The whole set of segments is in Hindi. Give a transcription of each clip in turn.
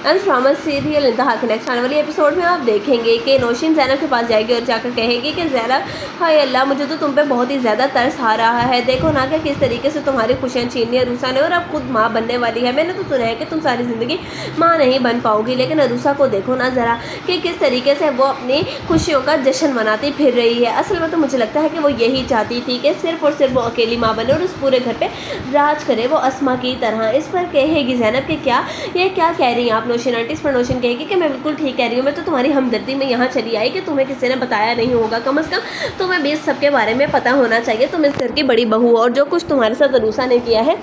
एंड ड्रामा सीरियल इंतहा के नेक्स्ट आने वाली एपिसोड में आप देखेंगे कि नौशीन ज़ैनब के पास जाएगी और जाकर कहेगी कि ज़ैनब, हाय अल्लाह, मुझे तो तुम पे बहुत ही ज़्यादा तरस आ रहा है। देखो ना कि किस तरीके से तुम्हारी खुशियाँ छीन ली अरूसा ने और अब खुद माँ बनने वाली है। मैंने तो सुना है कि तुम सारी ज़िंदगी माँ नहीं बन पाओगी, लेकिन अरूसा को देखो ना ज़रा कि किस तरीके से वो अपनी खुशियों का जश्न मनाती फिर रही है। असल में तो मुझे लगता है कि वो यही चाहती थी कि सिर्फ और सिर्फ वो अकेली माँ बने और उस पूरे घर पे राज करे वो अस्मा की तरह। इस पर कहेगी ज़ैनब कि क्या कह रही हैं आप नौशीन आंटी? इस पर नौशीन कहेगी कि मैं बिल्कुल ठीक कह रही हूँ, मैं तो तुम्हारी हमदर्दी में यहाँ चली आई कि तुम्हें किसी ने बताया नहीं होगा। कम से कम तुम्हें भी इस सब के बारे में पता होना चाहिए। तुम इस घर की बड़ी बहू हो और जो कुछ तुम्हारे साथ अरूसा ने किया है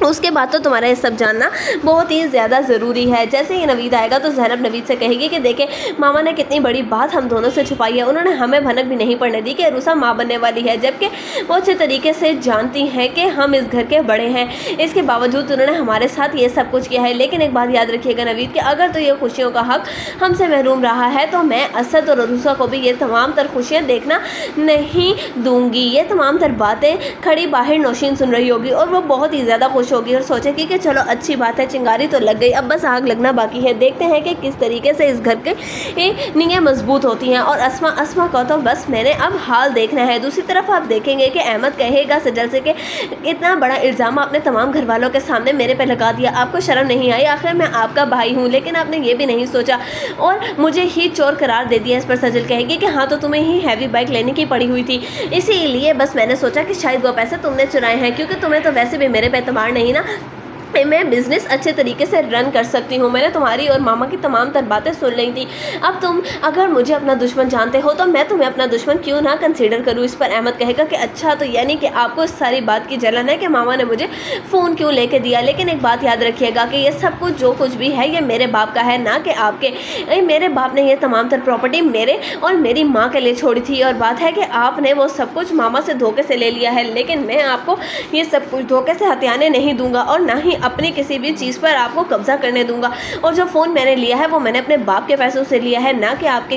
उसके बाद तो तुम्हारा ये सब जानना बहुत ही ज़्यादा ज़रूरी है। जैसे ही नवीद आएगा तो ज़ैनब नवीद से कहेगी कि देखें, मामा ने कितनी बड़ी बात हम दोनों से छुपाई है। उन्होंने हमें भनक भी नहीं पड़ने दी कि अरूसा माँ बनने वाली है, जबकि वो अच्छे तरीके से जानती हैं कि हम इस घर के बड़े हैं। इसके बावजूद उन्होंने हमारे साथ ये सब कुछ किया है। लेकिन एक बात याद रखिएगा नवीद कि अगर तो ये खुशियों का हक हमसे महरूम रहा है तो मैं असद और अरूसा को भी ये तमाम तर खुशियाँ देखना नहीं दूँगी। ये तमाम तर बातें खड़ी बाहर नौशीन सुन रही होगी और वो बहुत ही ज़्यादा खुश होगी और सोचेगी कि चलो अच्छी बात है, चिंगारी तो लग गई, अब बस आग लगना बाकी है। देखते हैं कि किस तरीके से इस घर के नींवें मजबूत होती हैं। और अस्मा का तो बस मैंने अब हाल देखना है। दूसरी तरफ आप देखेंगे कि अहमद कहेगा सजल से कि इतना बड़ा इल्ज़ाम आपने तमाम घर वालों के सामने मेरे पे लगा दिया, आपको शर्म नहीं आई? आखिर मैं आपका भाई हूँ, लेकिन आपने ये भी नहीं सोचा और मुझे ही चोर करार दे दिया। इस पर सजल कहेगी कि हाँ, तो तुम्हें ही हैवी बाइक लेने की पड़ी हुई थी, इसीलिए बस मैंने सोचा कि शायद वो पैसे तुमने चुराए हैं, क्योंकि तुम्हें तो वैसे भी मेरे पे एतबार नहीं ना, मैं बिज़नेस अच्छे तरीके से रन कर सकती हूँ। मैंने तुम्हारी और मामा की तमाम तर बातें सुन ली थी। अब तुम अगर मुझे अपना दुश्मन जानते हो तो मैं तुम्हें अपना दुश्मन क्यों ना कंसीडर करूँ? इस पर अहमद कहेगा कि अच्छा, तो यानी कि आपको इस सारी बात की जलन है कि मामा ने मुझे फ़ोन क्यों लेके दिया। लेकिन एक बात याद रखिएगा कि ये सब कुछ जो कुछ भी है ये मेरे बाप का है, ना कि आपके। मेरे बाप ने ये तमाम तर प्रॉपर्टी मेरे और मेरी माँ के लिए छोड़ी थी और बात है कि आपने वो सब कुछ मामा से धोखे से ले लिया है। लेकिन मैं आपको ये सब कुछ धोखे से हथियाने नहीं दूंगा और ना ही अपनी किसी भी चीज़ पर आपको कब्जा करने दूंगा। और जो फ़ोन मैंने लिया है वो मैंने अपने बाप के पैसों से लिया है, ना कि आपके